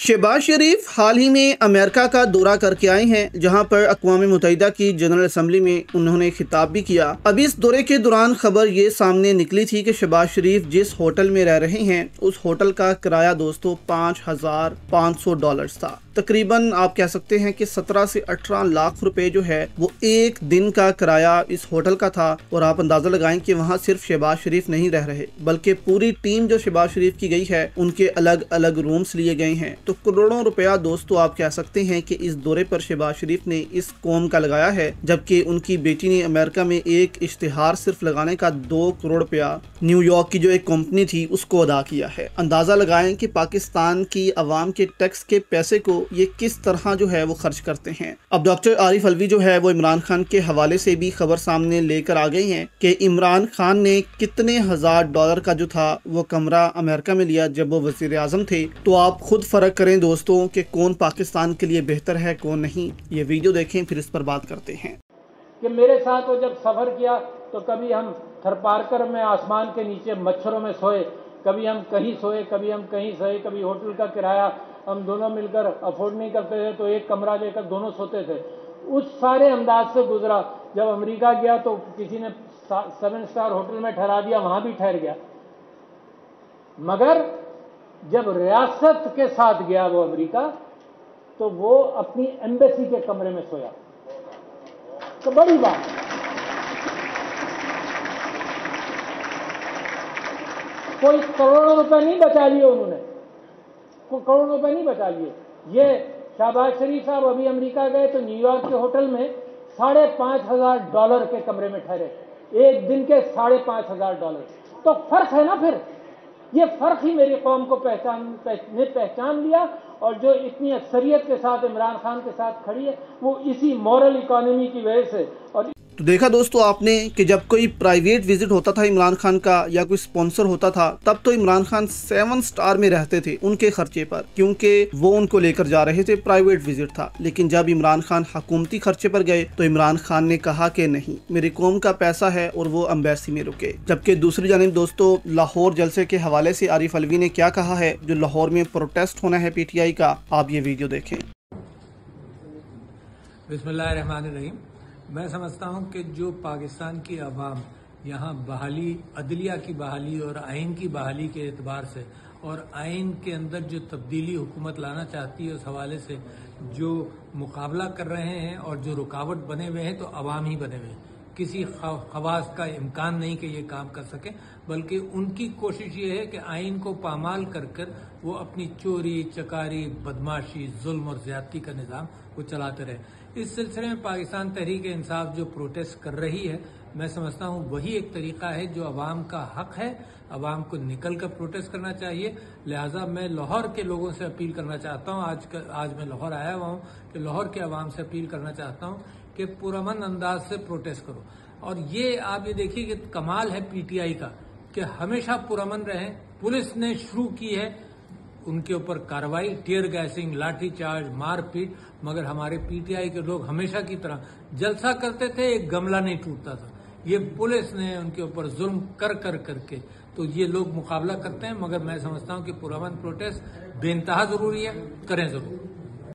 शहबाज शरीफ हाल ही में अमेरिका का दौरा करके आए हैं, जहां पर अक़वाम मुत्तहिदा की जनरल असम्बली में उन्होंने खिताब भी किया। अब इस दौरे के दौरान खबर ये सामने निकली थी कि शहबाज शरीफ जिस होटल में रह रहे हैं उस होटल का किराया दोस्तों $5,500 था। तकरीबन आप कह सकते हैं कि 17 से 18 लाख रुपए जो है वो एक दिन का किराया इस होटल का था। और आप अंदाजा लगाएं कि वहाँ सिर्फ शहबाज शरीफ नहीं रह रहे, बल्कि पूरी टीम जो शहबाज शरीफ की गई है उनके अलग अलग रूम्स लिए गए हैं। तो करोड़ों रुपया दोस्तों आप कह सकते हैं कि इस दौरे पर शहबाज शरीफ ने इस कौम का लगाया है, जबकि उनकी बेटी ने अमेरिका में एक इश्तिहार सिर्फ लगाने का 2 करोड़ रुपया न्यूयॉर्क की जो एक कंपनी थी उसको अदा किया है। अंदाजा लगाएं कि पाकिस्तान की आवाम के टैक्स के पैसे को ये किस तरह जो है वो खर्च करते हैं। अब डॉक्टर आरिफ अलवी जो है वो इमरान खान के हवाले से भी खबर सामने लेकर आ गए हैं कि इमरान खान ने कितने $1000 का जो था वो कमरा अमेरिका में लिया जब वो वजीर आजम थे। तो आप खुद फर्क करें दोस्तों कि कौन पाकिस्तान के लिए बेहतर है कौन नहीं। ये वीडियो देखें फिर इस पर बात करते हैं। कि मेरे साथ वो जब सफर किया तो कभी हम थरपारकर में आसमान के नीचे मच्छरों में सोए, कभी हम कहीं सोए, कभी हम कहीं सोए, कभी होटल का किराया हम दोनों मिलकर अफोर्ड नहीं करते थे तो एक कमरा लेकर दोनों सोते थे। उस सारे अंदाज से गुजरा। जब अमेरिका गया तो किसी ने 7 स्टार होटल में ठहरा दिया, वहां भी ठहर गया। मगर जब रियासत के साथ गया वो अमेरिका तो वो अपनी एम्बेसी के कमरे में सोया। तो बड़ी बात, कोई करोड़ों रुपए नहीं बचा लिए उन्होंने, कोई करोड़ों रुपए नहीं बचा लिए। ये शहबाज शरीफ साहब अभी अमेरिका गए तो न्यूयॉर्क के होटल में $5,500 के कमरे में ठहरे, एक दिन के $5,500। तो फर्क है ना। फिर ये फर्क ही मेरी कौम को पहचान लिया। और जो इतनी अक्सरियत के साथ इमरान खान के साथ खड़ी है वो इसी मॉरल इकोनॉमी की वजह से। और तो देखा दोस्तों आपने कि जब कोई प्राइवेट विजिट होता था इमरान खान का या कोई स्पॉन्सर होता था तब तो इमरान खान 7 स्टार में रहते थे उनके खर्चे पर, क्योंकि वो उनको लेकर जा रहे थे, प्राइवेट विजिट था। लेकिन जब इमरान खान हुकूमती खर्चे पर गए तो इमरान खान ने कहा कि नहीं, मेरी कौम का पैसा है, और वो एम्बेसी में रुके। जबकि दूसरी जानिब दोस्तों लाहौर जलसे के हवाले से आरिफ अलवी ने क्या कहा है, जो लाहौर में प्रोटेस्ट होना है PTI का, आप ये वीडियो देखें। बिस्मिल्लाहिर्रहमानिर्रहीम। मैं समझता हूं कि जो पाकिस्तान की आवाम यहाँ बहाली, अदलिया की बहाली और आइन की बहाली के एतबार से और आइन के अंदर जो तब्दीली हुकूमत लाना चाहती है उस हवाले से जो मुकाबला कर रहे हैं और जो रुकावट बने हुए हैं तो अवाम ही बने हुए हैं। किसी खवास का इम्कान नहीं कि ये काम कर सके, बल्कि उनकी कोशिश ये है कि आइन को पामाल कर कर वो अपनी चोरी चकारी, बदमाशी, जुल्म और ज्यादती का निज़ाम वो चलाते रहे। इस सिलसिले में पाकिस्तान तहरीक इंसाफ जो प्रोटेस्ट कर रही है, मैं समझता हूँ वही एक तरीका है जो अवाम का हक है। अवाम को निकल कर प्रोटेस्ट करना चाहिए। लिहाजा मैं लाहौर के लोगों से अपील करना चाहता हूँ, आज मैं लाहौर आया हुआ हूँ, कि लाहौर के अवाम से अपील करना चाहता हूँ कि पुरअमन अंदाज से प्रोटेस्ट करो। और ये आप ये देखिए कि कमाल है PTI का कि हमेशा पुरअमन रहे। पुलिस ने शुरू की है उनके ऊपर कार्रवाई, टीयर गैसिंग, लाठी चार्ज, मारपीट, मगर हमारे PTI के लोग हमेशा की तरह जलसा करते थे, एक गमला नहीं टूटता था। ये पुलिस ने उनके ऊपर जुल्म करके तो ये लोग मुकाबला करते हैं। मगर मैं समझता हूं कि पुरअमन प्रोटेस्ट बेइंतहा जरूरी है, करें जरूर।